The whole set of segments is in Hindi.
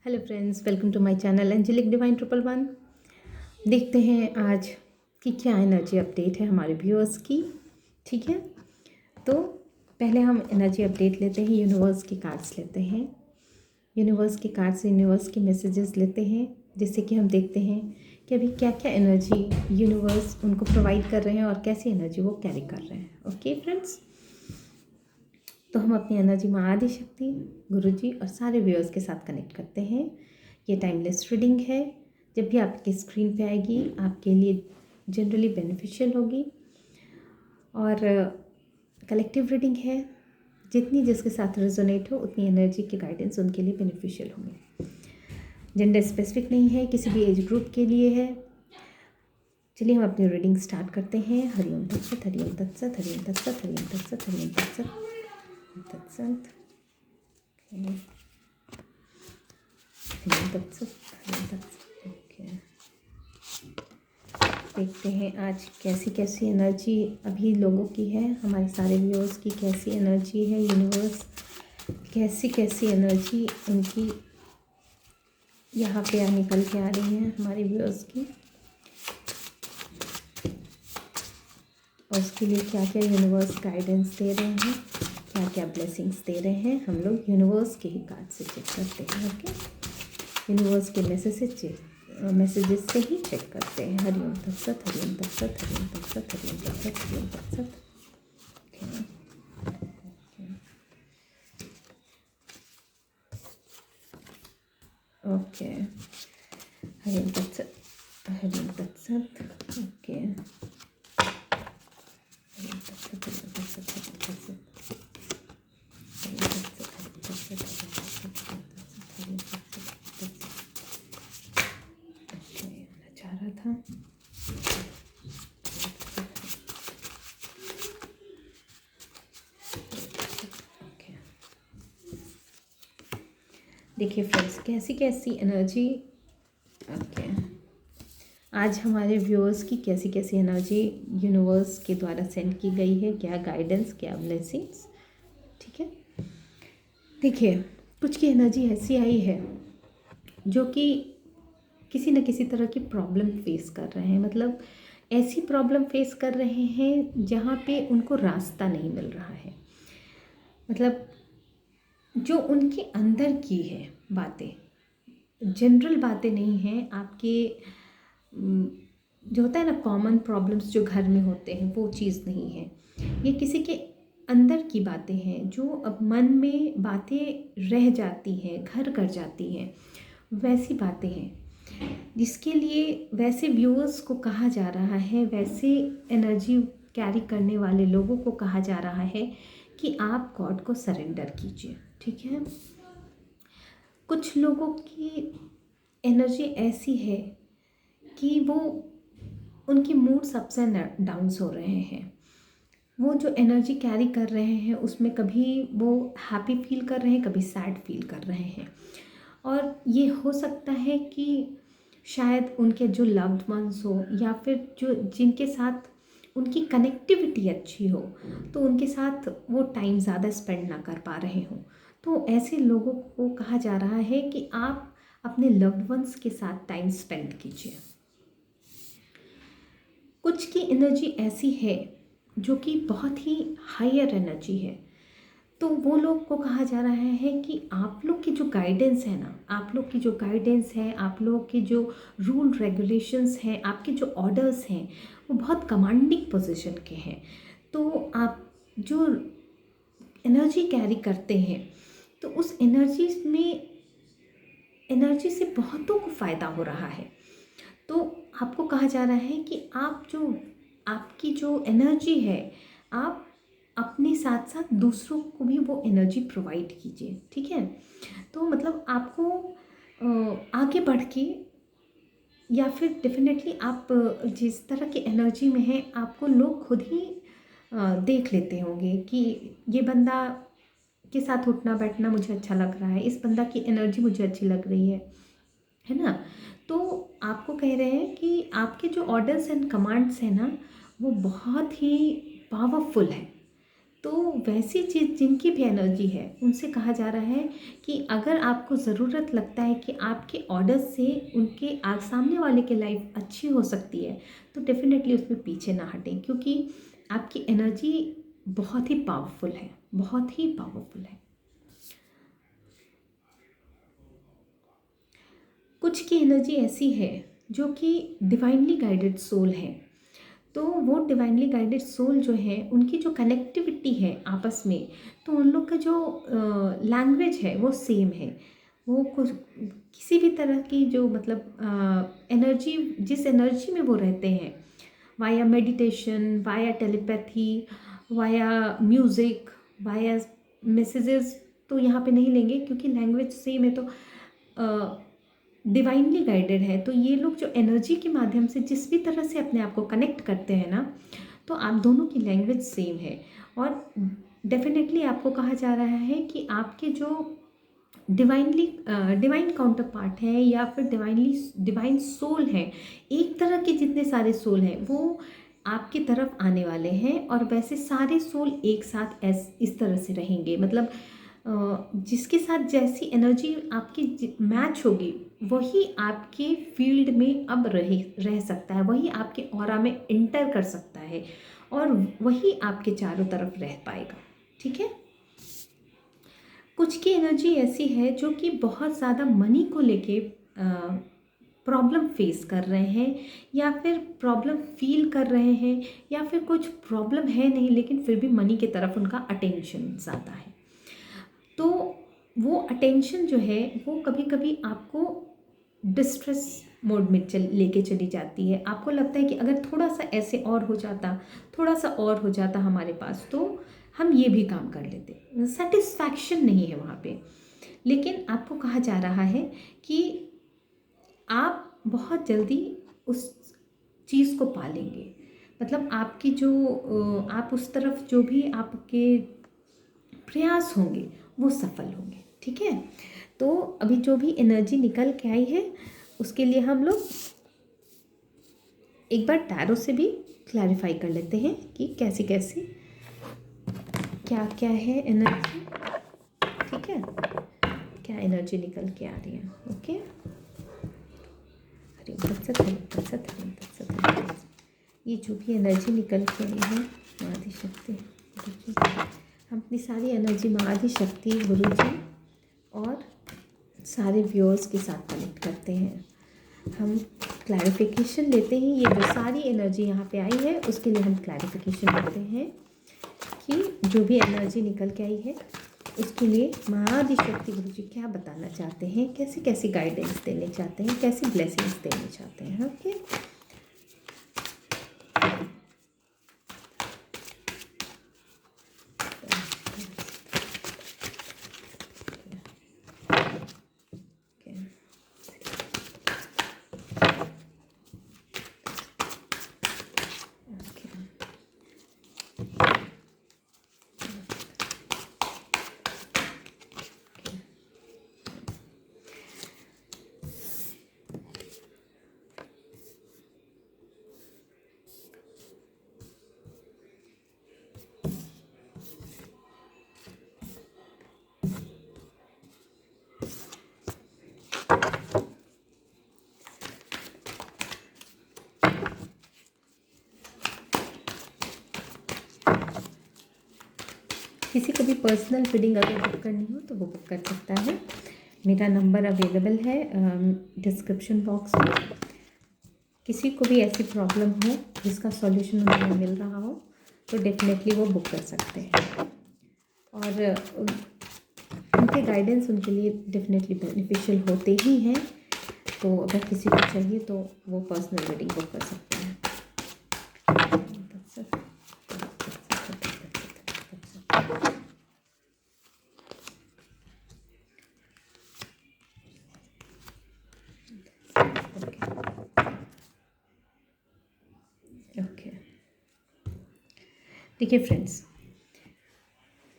Hello friends, welcome to my channel angelic divine 111। देखते हैं आज कि क्या एनर्जी अपडेट है हमारे व्यूअर्स की। ठीक है, तो पहले हम एनर्जी अपडेट लेते हैं, यूनिवर्स के कार्ड्स लेते हैं। यूनिवर्स के कार्ड्स से यूनिवर्स के मैसेजेस लेते हैं, जिससे कि हम देखते हैं कि अभी क्या क्या एनर्जी यूनिवर्स उनको प्रोवाइड कर रहे हैं और कैसी एनर्जी वो कैरी कर रहे हैं। ओके फ्रेंड्स, तो हम अपनी एनर्जी माँ आदि शक्ति, गुरुजी और सारे व्यूअर्स के साथ कनेक्ट करते हैं। ये टाइमलेस रीडिंग है, जब भी आपकी स्क्रीन पे आएगी आपके लिए जनरली बेनिफिशियल होगी। और कलेक्टिव रीडिंग है, जितनी जिसके साथ रेजोनेट हो उतनी एनर्जी की गाइडेंस उनके लिए बेनिफिशियल होगी। जेंडर स्पेसिफिक नहीं है, किसी भी एज ग्रुप के लिए है। चलिए हम अपनी रीडिंग स्टार्ट करते हैं। हरिओम तत्सत, हरिओम तत्सत, हरिओम तत्सत, हरिओम तत्सत, हरिओम तत्सत, तत्सत, ओके। देखते हैं आज कैसी कैसी एनर्जी अभी लोगों की है, हमारे सारे व्यूअर्स की कैसी एनर्जी है। यूनिवर्स कैसी कैसी एनर्जी उनकी यहाँ पे निकल के आ रही है हमारे व्यूअर्स की, और उसके लिए क्या क्या यूनिवर्स गाइडेंस दे रहे हैं, क्या क्या ब्लेसिंग्स दे रहे हैं। हम लोग यूनिवर्स के ही कार्ड से चेक करते हैं। ओके, यूनिवर्स के मैसेजेस से ही चेक करते हैं। हरिओम तत्सत, हरिओम तत्सत, हरिओम तत्सत, हरिओम तत्सत, हरिओम तत्सत। ओके, हरिओम तत्सत, हरिओम तत्सत। ओके, हरिओम तत्सत, हरिओम तत्सत, हरिओम तत्सत, हरिओम तत्सत, हरिओम तत्सत, हरिओम तत्सत, हरिओम तत्सत। ओके, मैं चाह रहा था देखिए फ्रेंड्स कैसी कैसी एनर्जी। ओके, आज हमारे व्यूअर्स की कैसी कैसी एनर्जी यूनिवर्स के द्वारा सेंड की गई है, क्या गाइडेंस, क्या ब्लेसिंग्स। ठीक है, देखिए कुछ की एनर्जी ऐसी आई है जो कि किसी न किसी तरह की प्रॉब्लम फेस कर रहे हैं। मतलब ऐसी प्रॉब्लम फेस कर रहे हैं जहाँ पे उनको रास्ता नहीं मिल रहा है। मतलब जो उनके अंदर की है बातें, जनरल बातें नहीं हैं आपके, जो होता है ना कॉमन प्रॉब्लम्स जो घर में होते हैं, वो चीज़ नहीं है। ये किसी के अंदर की बातें हैं जो अब मन में बातें रह जाती हैं, घर कर जाती हैं, वैसी बातें हैं जिसके लिए वैसे व्यूअर्स को कहा जा रहा है, वैसे एनर्जी कैरी करने वाले लोगों को कहा जा रहा है कि आप गॉड को सरेंडर कीजिए। ठीक है, कुछ लोगों की एनर्जी ऐसी है कि वो उनकी मूड्स अप्स एंड डाउन्स हो रहे हैं। वो जो एनर्जी कैरी कर रहे हैं उसमें कभी वो हैप्पी फील कर रहे हैं, कभी सैड फील कर रहे हैं। और ये हो सकता है कि शायद उनके जो लव्ड वंस हो या फिर जो जिनके साथ उनकी कनेक्टिविटी अच्छी हो, तो उनके साथ वो टाइम ज़्यादा स्पेंड ना कर पा रहे हों। तो ऐसे लोगों को कहा जा रहा है कि आप अपने लव्ड वंस के साथ टाइम स्पेंड कीजिए। कुछ की एनर्जी ऐसी है जो कि बहुत ही हायर एनर्जी है, तो वो लोग को कहा जा रहा है कि आप लोग की जो गाइडेंस है ना, आप लोग की जो गाइडेंस है, आप लोग के जो रूल रेगुलेशंस हैं, आपके जो ऑर्डर्स हैं, वो बहुत कमांडिंग पोजीशन के हैं। तो आप जो एनर्जी कैरी करते हैं, तो उस एनर्जी से बहुतों को फ़ायदा हो रहा है। तो आपको कहा जा रहा है कि आपकी जो एनर्जी है, आप अपने साथ साथ दूसरों को भी वो एनर्जी प्रोवाइड कीजिए। ठीक है, तो मतलब आपको आगे बढ़ के या फिर डेफिनेटली आप जिस तरह की एनर्जी में हैं, आपको लोग खुद ही देख लेते होंगे कि ये बंदा के साथ उठना बैठना मुझे अच्छा लग रहा है, इस बंदा की एनर्जी मुझे अच्छी लग रही है ना। तो आपको कह रहे हैं कि आपके जो ऑर्डर्स एंड कमांड्स हैं ना, वो बहुत ही पावरफुल है। तो वैसी चीज़ जिनकी भी एनर्जी है उनसे कहा जा रहा है कि अगर आपको ज़रूरत लगता है कि आपके ऑर्डर से उनके सामने वाले की लाइफ अच्छी हो सकती है, तो डेफिनेटली उसमें पीछे ना हटें, क्योंकि आपकी एनर्जी बहुत ही पावरफुल है, बहुत ही पावरफुल है। कुछ की एनर्जी ऐसी है जो कि डिवाइनली गाइडेड सोल है। तो वो डिवाइनली गाइडेड सोल जो है उनकी जो कनेक्टिविटी है आपस में, तो उन लोग का जो लैंग्वेज है वो सेम है। वो कुछ किसी भी तरह की जो मतलब एनर्जी, जिस एनर्जी में वो रहते हैं, via meditation, via telepathy, via music, via messages, तो यहाँ पे नहीं लेंगे क्योंकि लैंग्वेज सेम है। तो डिवाइनली गाइडेड है, तो ये लोग जो एनर्जी के माध्यम से जिस भी तरह से अपने आप को कनेक्ट करते हैं ना, तो आप दोनों की लैंग्वेज सेम है। और डेफिनेटली आपको कहा जा रहा है कि आपके जो डिवाइन काउंटर पार्ट है या फिर डिवाइन सोल है, एक तरह के जितने सारे सोल हैं वो आपकी तरफ आने वाले हैं, और वैसे सारे सोल एक साथ इस तरह से रहेंगे। मतलब जिसके साथ जैसी एनर्जी आपकी मैच होगी वही आपके फील्ड में अब रह सकता है, वही आपके ऑरा में इंटर कर सकता है, और वही आपके चारों तरफ रह पाएगा। ठीक है। कुछ की एनर्जी ऐसी है जो कि बहुत ज़्यादा मनी को लेके प्रॉब्लम फेस कर रहे हैं, या फिर प्रॉब्लम फील कर रहे हैं, या फिर कुछ प्रॉब्लम है नहीं लेकिन फिर भी मनी की तरफ उनका अटेंशन ज़्यादा है। तो वो अटेंशन जो है वो कभी कभी आपको डिस्ट्रेस मोड में लेके चली जाती है। आपको लगता है कि अगर थोड़ा सा ऐसे और हो जाता, थोड़ा सा और हो जाता हमारे पास, तो हम ये भी काम कर लेते। सेटिस्फैक्शन नहीं है वहाँ पे। लेकिन आपको कहा जा रहा है कि आप बहुत जल्दी उस चीज़ को पालेंगे। मतलब आपकी जो आप उस तरफ जो भी आपके प्रयास होंगे वो सफल होंगे। ठीक है। तो अभी जो भी एनर्जी निकल के आई है उसके लिए हम लोग एक बार टैरो से भी क्लैरिफाई कर लेते हैं कि कैसी कैसी क्या क्या है एनर्जी। ठीक है। क्या एनर्जी निकल के आ रही है। ओके। हरि ओम तत्सत, हरि ओम तत्सत, हरि ओम तत्सत, हरि ओम तत्सत। ये जो भी एनर्जी निकल के आई है माँ आदि शक्ति गुरु जी, हम अपनी सारी एनर्जी माँ आदि शक्ति गुरु जी और सारे व्यूअर्स के साथ कनेक्ट करते हैं। हम क्लैरिफिकेशन लेते हैं, ये जो सारी एनर्जी यहाँ पे आई है उसके लिए हम क्लैरिफिकेशन लेते हैं कि जो भी एनर्जी निकल के आई है उसके लिए माँ आदि शक्ति गुरु जी क्या बताना चाहते हैं, कैसे कैसे गाइडेंस देने चाहते हैं, कैसी ब्लेसिंग्स देने चाहते हैं। ओके। किसी को भी पर्सनल रीडिंग अगर बुक करनी हो तो वो बुक कर सकता है। मेरा नंबर अवेलेबल है डिस्क्रिप्शन बॉक्स में। किसी को भी ऐसी प्रॉब्लम हो जिसका सॉल्यूशन उन्हें मिल रहा हो तो डेफिनेटली वो बुक कर सकते हैं, और उनके गाइडेंस उनके लिए डेफिनेटली बेनिफिशियल होते ही हैं। तो अगर किसी को चाहिए तो वो पर्सनल रीडिंग बुक कर सकते हैं। ओके। देखिए फ्रेंड्स,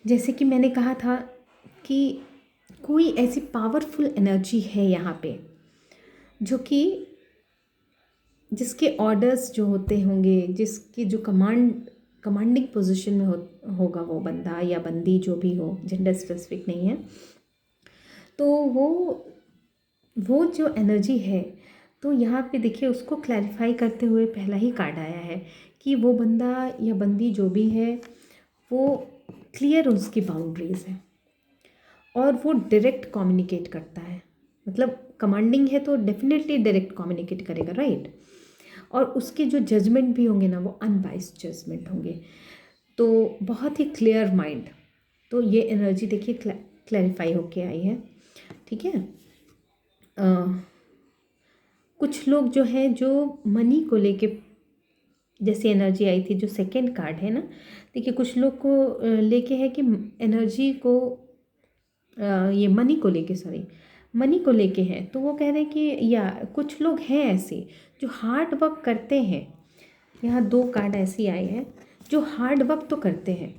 जैसे कि मैंने कहा था कि कोई ऐसी पावरफुल एनर्जी है यहाँ पे जो कि जिसके ऑर्डर्स जो होते होंगे, जिसकी जो कमांड कमांडिंग पोजीशन में होगा वो बंदा या बंदी, जो भी हो, जेंडर स्पेसिफिक नहीं है। तो वो जो एनर्जी है, तो यहाँ पे देखिए उसको क्लैरिफाई करते हुए पहला ही कार्ड आया है कि वो बंदा या बंदी जो भी है वो क्लियर उसकी बाउंड्रीज है और वो डायरेक्ट कम्युनिकेट करता है। मतलब कमांडिंग है तो डेफिनेटली डायरेक्ट कम्युनिकेट करेगा, राइट। और उसके जो जजमेंट भी होंगे ना, वो अनबाइस्ड जजमेंट होंगे। तो बहुत ही क्लियर माइंड। तो ये एनर्जी देखिए क्लैरिफाई होके आई है, ठीक है। कुछ लोग जो है जो मनी को लेके, जैसे एनर्जी आई थी जो सेकंड कार्ड है ना, देखिए कुछ लोग को लेके है कि एनर्जी को ये मनी को लेके, सॉरी, मनी को लेके हैं। तो वो कह रहे हैं कि या कुछ लोग हैं ऐसे जो हार्ड वर्क करते हैं। यहाँ दो कार्ड ऐसे आए हैं जो हार्ड वर्क तो करते हैं,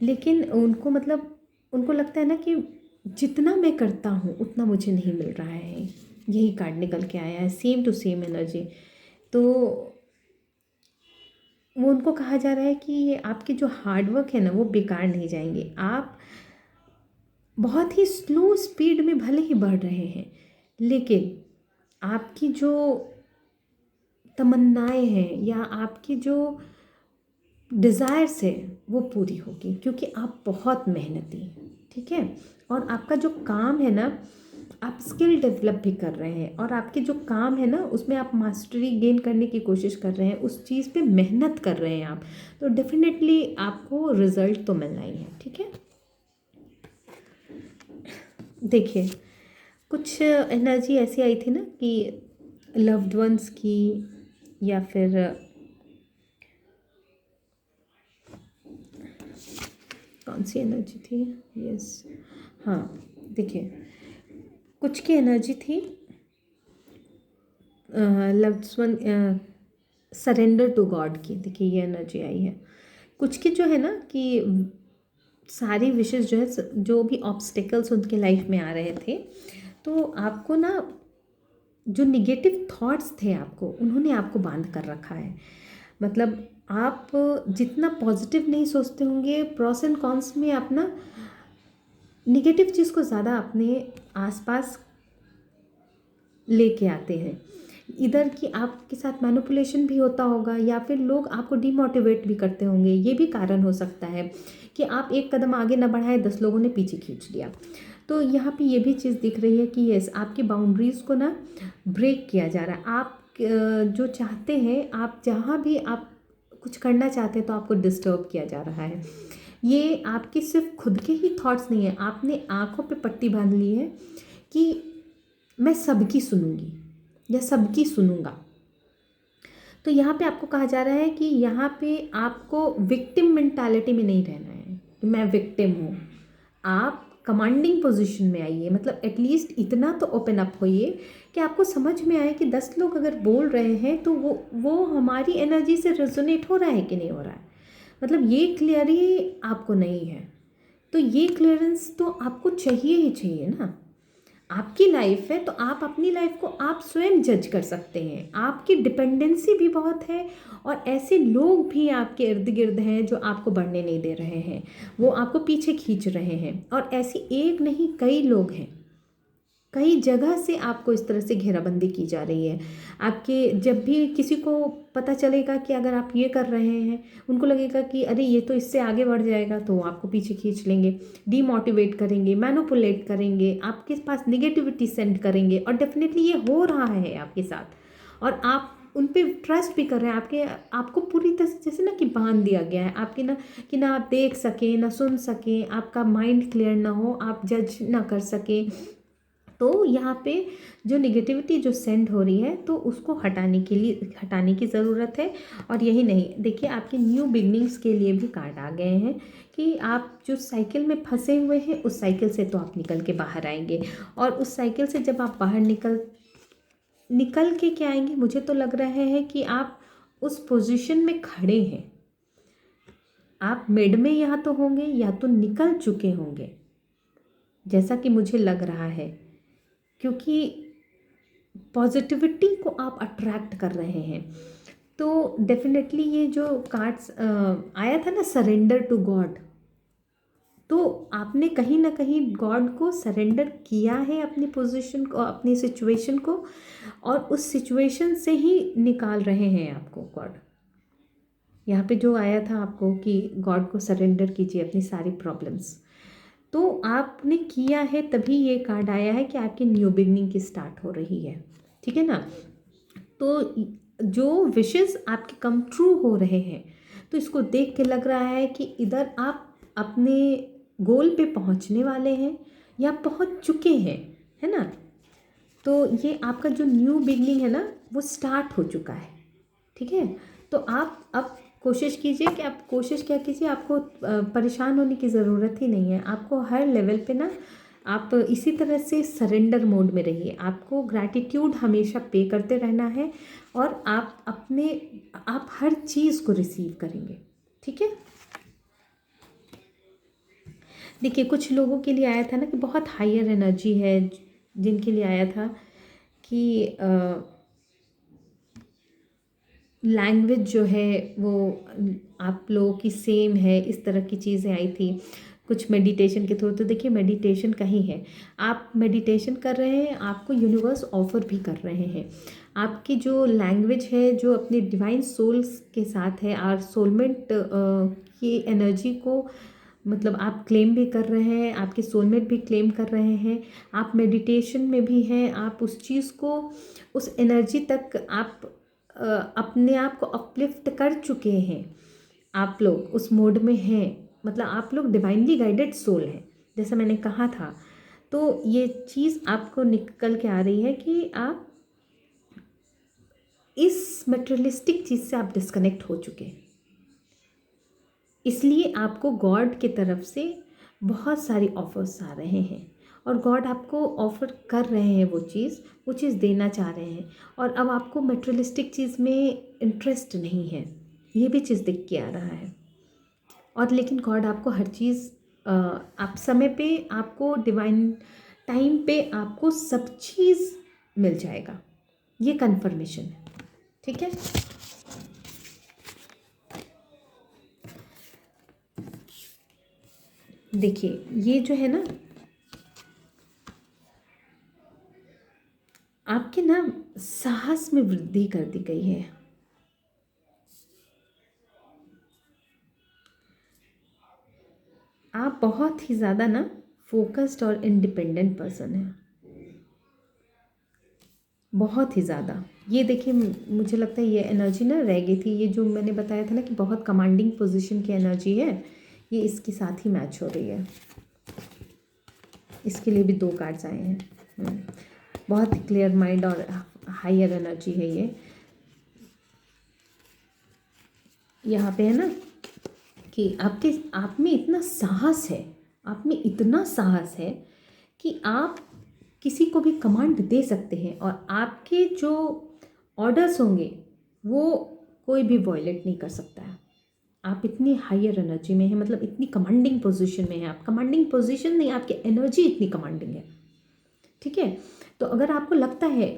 लेकिन उनको मतलब उनको लगता है ना कि जितना मैं करता हूँ उतना मुझे नहीं मिल रहा है। यही कार्ड निकल के आया है, सेम टू सेम एनर्जी। तो वो उनको कहा जा रहा है कि ये आपके जो हार्ड वर्क है ना वो बेकार नहीं जाएंगे। आप बहुत ही स्लो स्पीड में भले ही बढ़ रहे हैं, लेकिन आपकी जो तमन्नाएं हैं या आपकी जो डिज़ायर्स है वो पूरी होगी, क्योंकि आप बहुत मेहनती हैं, ठीक है। और आपका जो काम है ना, आप स्किल डेवलप भी कर रहे हैं और आपके जो काम है ना उसमें आप मास्टरी गेन करने की कोशिश कर रहे हैं, उस चीज़ पे मेहनत कर रहे हैं आप। तो डेफिनेटली आपको रिजल्ट तो मिलना ही है, ठीक है। देखिए कुछ एनर्जी ऐसी आई थी ना कि लव्ड वंस की, या फिर कौन सी एनर्जी थी, यस, हाँ, देखिए कुछ की एनर्जी थी loved one surrender to God की। देखिए ये एनर्जी आई है। कुछ की जो है ना कि सारी विशेष जो है, जो भी ऑब्स्टिकल्स उनके लाइफ में आ रहे थे, तो आपको ना जो निगेटिव थॉट्स थे आपको, उन्होंने आपको बांध कर रखा है। मतलब आप जितना पॉजिटिव नहीं सोचते होंगे, प्रोस एंड कॉन्स में आप ना निगेटिव चीज़ को ज़्यादा अपने आसपास लेके आते हैं। इधर कि आपके साथ मैनिपुलेशन भी होता होगा, या फिर लोग आपको डिमोटिवेट भी करते होंगे। ये भी कारण हो सकता है कि आप एक कदम आगे न बढ़ाए, 10 लोगों ने पीछे खींच लिया। तो यहाँ पे ये भी चीज़ दिख रही है कि यस, आपकी बाउंड्रीज़ को ना ब्रेक किया जा रहा है। आप जो चाहते हैं, आप जहाँ भी आप कुछ करना चाहते हैं तो आपको डिस्टर्ब किया जा रहा है। ये आपके सिर्फ खुद के ही थॉट्स नहीं है, आपने आँखों पे पट्टी बांध ली है कि मैं सबकी सुनूंगी या सबकी सुनूंगा। तो यहाँ पे आपको कहा जा रहा है कि यहाँ पे आपको विक्टिम मेंटालिटी में नहीं रहना है कि मैं विक्टिम हूँ। आप कमांडिंग पोजीशन में आइए, मतलब एटलीस्ट इतना तो ओपन अप होइए कि आपको समझ में आए कि 10 लोग अगर बोल रहे हैं तो वो हमारी एनर्जी से रेजोनेट हो रहा है कि नहीं हो रहा है। मतलब ये क्लियरी आपको नहीं है, तो ये क्लियरेंस तो आपको चाहिए ही चाहिए ना। आपकी लाइफ है तो आप अपनी लाइफ को आप स्वयं जज कर सकते हैं। आपकी डिपेंडेंसी भी बहुत है और ऐसे लोग भी आपके इर्द गिर्द हैं जो आपको बढ़ने नहीं दे रहे हैं, वो आपको पीछे खींच रहे हैं। और ऐसी एक नहीं कई लोग हैं, कई जगह से आपको इस तरह से घेराबंदी की जा रही है। आपके जब भी किसी को पता चलेगा कि अगर आप ये कर रहे हैं, उनको लगेगा कि अरे ये तो इससे आगे बढ़ जाएगा, तो वो आपको पीछे खींच लेंगे, डीमोटिवेट करेंगे, मैनिपुलेट करेंगे, आपके पास निगेटिविटी सेंड करेंगे। और डेफिनेटली ये हो रहा है आपके साथ, और आप उन पर ट्रस्ट भी कर रहे हैं। आपको पूरी तरह से जैसे ना कि बांध दिया गया है आपके ना, कि ना आप देख सकें ना सुन सकें, आपका माइंड क्लियर ना हो, आप जज ना कर सकें। तो यहाँ पे जो निगेटिविटी जो सेंड हो रही है, तो उसको हटाने की ज़रूरत है। और यही नहीं, देखिए आपके न्यू बिगनिंग्स के लिए भी कार्ड आ गए हैं कि आप जो साइकिल में फंसे हुए हैं, उस साइकिल से तो आप निकल के बाहर आएंगे। और उस साइकिल से जब आप बाहर निकल के क्या आएंगे, मुझे तो लग रहा है कि आप उस पोजीशन में खड़े हैं। आप मिड में या तो होंगे या तो निकल चुके होंगे, जैसा कि मुझे लग रहा है, क्योंकि पॉजिटिविटी को आप अट्रैक्ट कर रहे हैं। तो डेफिनेटली ये जो कार्ड्स आया था ना, सरेंडर टू गॉड, तो आपने कहीं ना कहीं गॉड को सरेंडर किया है, अपनी पोजीशन को, अपनी सिचुएशन को, और उस सिचुएशन से ही निकाल रहे हैं आपको गॉड। यहाँ पे जो आया था आपको कि गॉड को सरेंडर कीजिए अपनी सारी प्रॉब्लम्स, तो आपने किया है, तभी ये कार्ड आया है कि आपकी न्यू बिगनिंग की स्टार्ट हो रही है। ठीक है ना। तो जो विशेस आपके कम ट्रू हो रहे हैं, तो इसको देख के लग रहा है कि इधर आप अपने गोल पे पहुंचने वाले हैं या पहुंच चुके हैं, है ना। तो ये आपका जो न्यू बिगनिंग है ना, वो स्टार्ट हो चुका है। ठीक है। तो आप अब कोशिश कीजिए कि आप कोशिश क्या कीजिए, आपको परेशान होने की ज़रूरत ही नहीं है। आपको हर लेवल पे ना आप इसी तरह से सरेंडर मोड में रहिए। आपको ग्रैटिट्यूड हमेशा पे करते रहना है, और आप हर चीज़ को रिसीव करेंगे। ठीक है। देखिए, कुछ लोगों के लिए आया था ना कि बहुत हायर एनर्जी है, जिनके लिए आया था कि लैंग्वेज जो है वो आप लोगों की सेम है, इस तरह की चीज़ें आई थी कुछ मेडिटेशन के थ्रू। तो देखिए, मेडिटेशन का ही है, आप मेडिटेशन कर रहे हैं, आपको यूनिवर्स ऑफर भी कर रहे हैं। आपकी जो लैंग्वेज है, जो अपने डिवाइन सोल्स के साथ है, और सोलमेट की एनर्जी को मतलब आप क्लेम भी कर रहे हैं, आपके सोलमेट भी क्लेम कर रहे हैं। आप मेडिटेशन में भी हैं, आप उस चीज़ को, उस एनर्जी तक आप अपने आप को अपलिफ्ट कर चुके हैं। आप लोग उस मोड में हैं, मतलब आप लोग डिवाइनली गाइडेड सोल हैं, जैसा मैंने कहा था। तो ये चीज़ आपको निकल के आ रही है कि आप इस मटेरियलिस्टिक चीज़ से आप डिस्कनेक्ट हो चुके हैं। इसलिए आपको गॉड की तरफ से बहुत सारी ऑफर्स आ रहे हैं, और गॉड आपको ऑफ़र कर रहे हैं वो चीज़ देना चाह रहे हैं। और अब आपको मटेरियलिस्टिक चीज़ में इंटरेस्ट नहीं है, ये भी चीज़ दिख के आ रहा है। और लेकिन गॉड आपको हर चीज़ आप समय पे, आपको डिवाइन टाइम पे आपको सब चीज़ मिल जाएगा, ये कन्फर्मेशन है। ठीक है। देखिए, ये जो है ना, आपके ना साहस में वृद्धि कर दी गई है। आप बहुत ही ज़्यादा ना फोकस्ड और इंडिपेंडेंट पर्सन हैं, बहुत ही ज़्यादा। ये देखिए, मुझे लगता है ये एनर्जी ना रह गई थी, ये जो मैंने बताया था ना कि बहुत कमांडिंग पोजीशन की एनर्जी है, ये इसके साथ ही मैच हो रही है। इसके लिए भी 2 कार्ड्स आए हैं। बहुत क्लियर माइंड और हायर एनर्जी है ये। यहाँ पे है ना कि आप में इतना साहस है, आप में इतना साहस है कि आप किसी को भी कमांड दे सकते हैं, और आपके जो ऑर्डर्स होंगे वो कोई भी वॉयलेट नहीं कर सकता है। आप इतनी हायर एनर्जी में हैं, मतलब इतनी कमांडिंग पोजीशन में हैं। आप कमांडिंग पोजीशन नहीं, आपकी एनर्जी इतनी कमांडिंग है। ठीक है। तो अगर आपको लगता है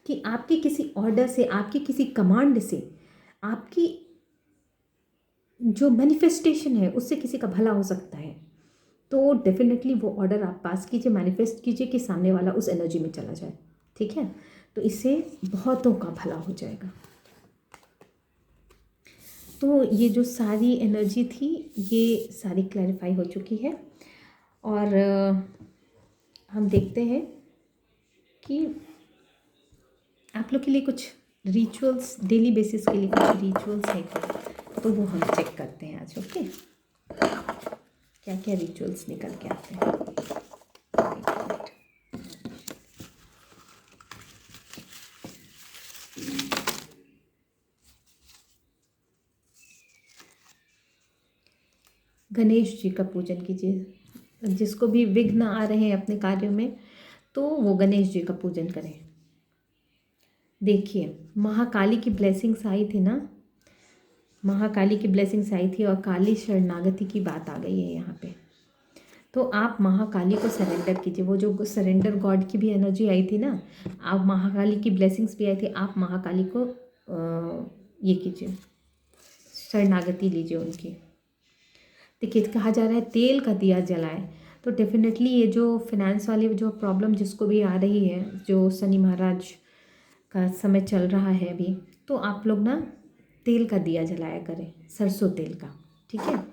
कि आपके किसी ऑर्डर से, आपकी किसी कमांड से, आपकी जो मैनिफेस्टेशन है उससे किसी का भला हो सकता है, तो डेफिनेटली वो ऑर्डर आप पास कीजिए, मैनिफेस्ट कीजिए कि सामने वाला उस एनर्जी में चला जाए। ठीक है। तो इससे बहुतों का भला हो जाएगा। तो ये जो सारी एनर्जी थी, ये सारी क्लैरिफाई हो चुकी है। और हम देखते हैं कि आप लोग के लिए कुछ रिचुअल्स, डेली बेसिस के लिए कुछ रिचुअल्स हैं क्या, तो वो हम चेक करते हैं आज। ओके, क्या क्या रिचुअल्स निकल के आते हैं। गणेश जी का पूजन कीजिए। जिसको भी विघ्न आ रहे हैं अपने कार्यों में, तो वो गणेश जी का पूजन करें। देखिए, महाकाली की ब्लेसिंग्स आई थी ना, महाकाली की ब्लेसिंग्स आई थी, और काली शरणागति की बात आ गई है यहाँ पे। तो आप महाकाली को सरेंडर कीजिए। वो जो सरेंडर गॉड की भी एनर्जी आई थी ना, आप महाकाली की ब्लेसिंग्स भी आई थी, आप महाकाली को ये कीजिए, शरणागति लीजिए उनकी। देखिए कहा जा रहा है तेल का दिया जलाएं, तो डेफिनेटली ये जो फिनेंस वाली जो प्रॉब्लम जिसको भी आ रही है, जो शनि महाराज का समय चल रहा है अभी, तो आप लोग ना तेल का दिया जलाया करें, सरसों तेल का, ठीक है।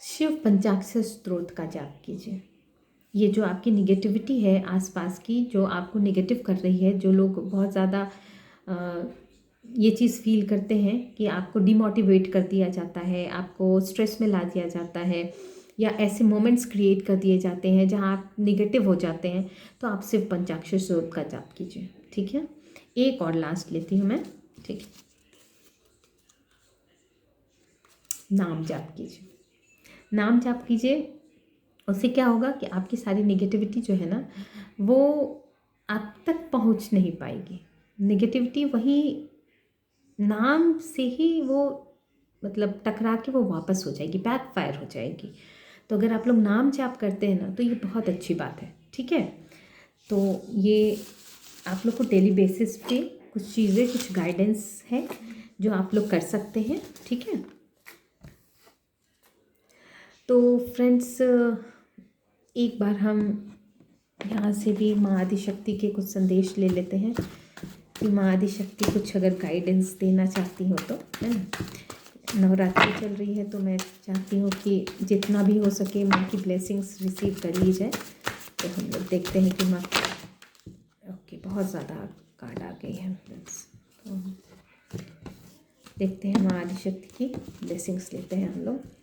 शिव पंचाक्षर स्तोत्र का जाप कीजिए। ये जो आपकी निगेटिविटी है आसपास की, जो आपको निगेटिव कर रही है, जो लोग बहुत ज़्यादा ये चीज़ फील करते हैं कि आपको डिमोटिवेट कर दिया जाता है, आपको स्ट्रेस में ला दिया जाता है, या ऐसे मोमेंट्स क्रिएट कर दिए जाते हैं जहां आप निगेटिव हो जाते हैं, तो आप सिर्फ पंचाक्षर स्तोत्र का जाप कीजिए, ठीक है। एक और लास्ट लेती हूँ मैं, ठीक है। नाम जाप कीजिए, नाम जाप कीजिए। उससे क्या होगा कि आपकी सारी निगेटिविटी जो है ना, वो आप तक पहुंच नहीं पाएगी। निगेटिविटी वही नाम से ही वो मतलब टकरा के वो वापस हो जाएगी, बैक फायर हो जाएगी। तो अगर आप लोग नाम जाप करते हैं ना, तो ये बहुत अच्छी बात है, ठीक है। तो ये आप लोग को डेली बेसिस पे कुछ चीज़ें, कुछ गाइडेंस है जो आप लोग कर सकते हैं, ठीक है। तो फ्रेंड्स, एक बार हम यहाँ से भी माँ आदिशक्ति के कुछ संदेश ले लेते हैं कि माँ आदिशक्ति कुछ अगर गाइडेंस देना चाहती हो तो, है ना। नवरात्रि चल रही है, तो मैं चाहती हूँ कि जितना भी हो सके माँ की ब्लेसिंग्स रिसीव कर ली जाए। तो हम लोग देखते हैं कि माँ, ओके बहुत ज़्यादा कार्ड आ गई है फ्रेंड्स, तो देखते हैं माँ आदिशक्ति की ब्लेसिंग्स लेते हैं हम लोग।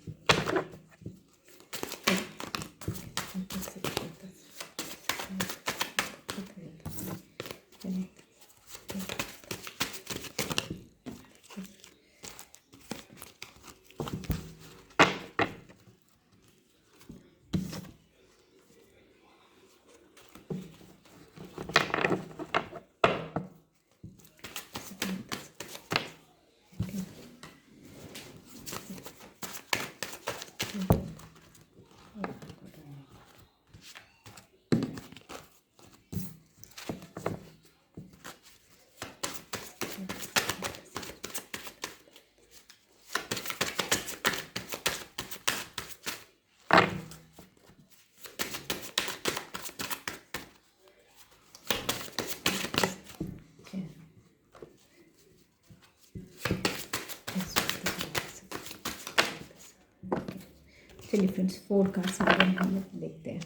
चलिए फ्रेंड्स, 4 कार्ड्स आ रहे हैं, हम लोग देखते हैं।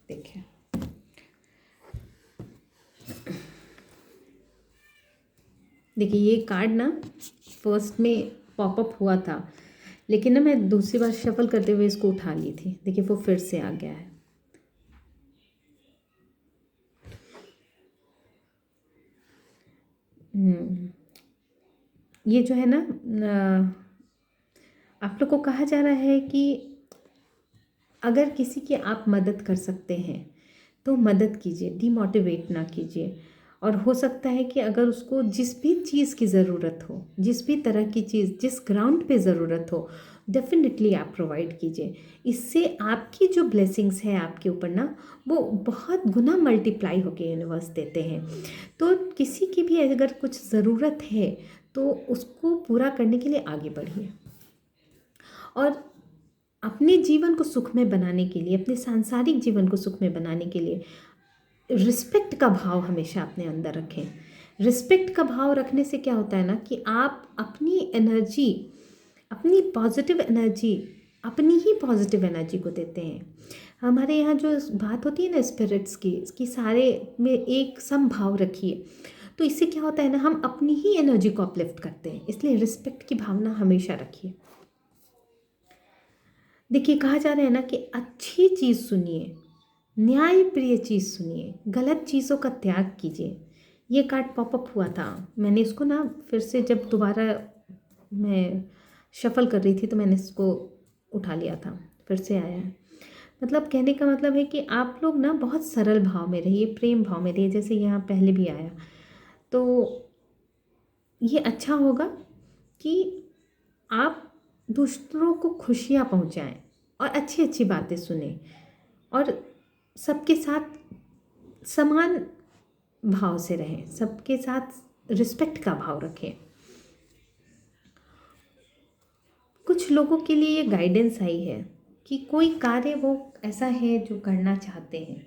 देखिए देखिए ये कार्ड ना फर्स्ट में पॉपअप हुआ था, लेकिन ना मैं दूसरी बार शफल करते हुए इसको उठा ली थी। देखिए वो फिर से आ गया है। ये जो है ना, आप लोग को कहा जा रहा है कि अगर किसी की आप मदद कर सकते हैं तो मदद कीजिए, डिमोटिवेट ना कीजिए। और हो सकता है कि अगर उसको जिस भी चीज़ की ज़रूरत हो, जिस भी तरह की चीज़, जिस ग्राउंड पे ज़रूरत हो, डेफिनेटली आप प्रोवाइड कीजिए। इससे आपकी जो ब्लेसिंग्स है आपके ऊपर ना, वो बहुत गुना मल्टीप्लाई होकर यूनिवर्स देते हैं। तो किसी की भी अगर कुछ ज़रूरत है तो उसको पूरा करने के लिए आगे बढ़िए। और अपने जीवन को सुखमय बनाने के लिए, अपने सांसारिक जीवन को सुखमय बनाने के लिए रिस्पेक्ट का भाव हमेशा अपने अंदर रखें। रिस्पेक्ट का भाव रखने से क्या होता है ना कि आप अपनी एनर्जी, अपनी पॉजिटिव एनर्जी, अपनी ही पॉजिटिव एनर्जी को देते हैं। हमारे यहाँ जो बात होती है ना स्पिरिट्स की, इसकी सारे में एक समभाव रखिए, तो इससे क्या होता है ना, हम अपनी ही एनर्जी को अपलिफ्ट करते हैं। इसलिए रिस्पेक्ट की भावना हमेशा रखिए। देखिए कहा जा रहा है ना कि अच्छी चीज़ सुनिए, न्याय प्रिय चीज़ सुनिए, गलत चीज़ों का त्याग कीजिए। ये कार्ड पॉपअप हुआ था, मैंने इसको ना फिर से जब दोबारा मैं शफल कर रही थी तो मैंने इसको उठा लिया था, फिर से आया है। मतलब कहने का मतलब है कि आप लोग ना बहुत सरल भाव में रहिए, प्रेम भाव में रहिए, जैसे यहाँ पहले भी आया। तो ये अच्छा होगा कि आप दूसरों को खुशियाँ पहुँचाएं और अच्छी अच्छी बातें सुने, और सबके साथ समान भाव से रहें, सबके साथ रिस्पेक्ट का भाव रखें। कुछ लोगों के लिए ये गाइडेंस आई है कि कोई कार्य वो ऐसा है जो करना चाहते हैं,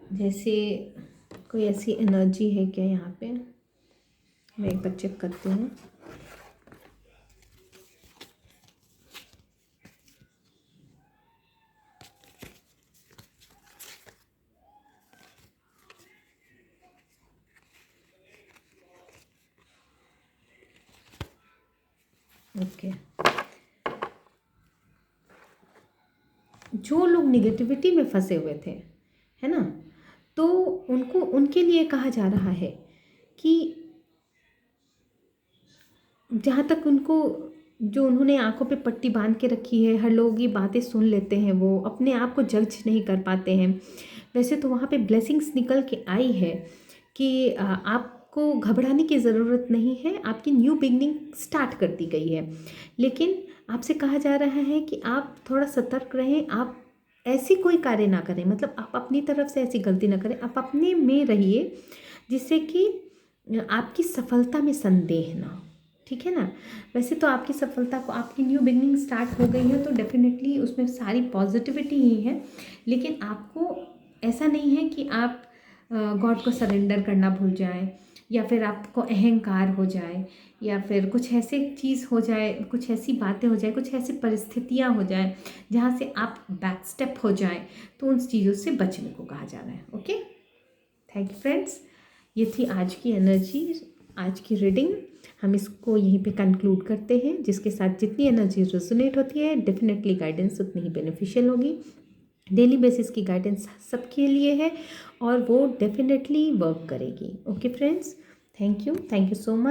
जैसे कोई ऐसी एनर्जी है क्या यहाँ पे, मैं एक बार चेक करती हूँ। ओके, जो लोग निगेटिविटी में फंसे हुए थे, है ना, तो उनको, उनके लिए कहा जा रहा है कि जहाँ तक उनको, जो उन्होंने आंखों पे पट्टी बांध के रखी है, हर लोगों की बातें सुन लेते हैं, वो अपने आप को जज नहीं कर पाते हैं। वैसे तो वहाँ पे ब्लेसिंग्स निकल के आई है कि आपको घबराने की ज़रूरत नहीं है, आपकी न्यू बिगनिंग स्टार्ट कर दी गई है। लेकिन आपसे कहा जा रहा है कि आप थोड़ा सतर्क रहें, आप ऐसी कोई कार्य ना करें, मतलब आप अपनी तरफ से ऐसी गलती ना करें, आप अपने में रहिए, जिससे कि आपकी सफलता में संदेह ना हो, ठीक है ना। वैसे तो आपकी सफलता को, आपकी न्यू बिगनिंग स्टार्ट हो गई है तो डेफिनेटली उसमें सारी पॉजिटिविटी ही है, लेकिन आपको ऐसा नहीं है कि आप गॉड को सरेंडर करना भूल जाएं, या फिर आपको अहंकार हो जाए, या फिर कुछ ऐसे चीज़ हो जाए, कुछ ऐसी बातें हो जाए, कुछ ऐसी परिस्थितियाँ हो जाए जहाँ से आप बैक स्टेप हो जाएं, तो उन चीज़ों से बचने को कहा जा रहा है। ओके, थैंक यू फ्रेंड्स, ये थी आज की एनर्जी, आज की रीडिंग। हम इसको यहीं पे कंक्लूड करते हैं। जिसके साथ जितनी एनर्जी रेजोनेट होती है, डेफिनेटली गाइडेंस उतनी ही बेनिफिशियल होगी। डेली बेसिस की गाइडेंस सबके लिए है और वो डेफिनेटली वर्क करेगी। Okay friends, thank you so much.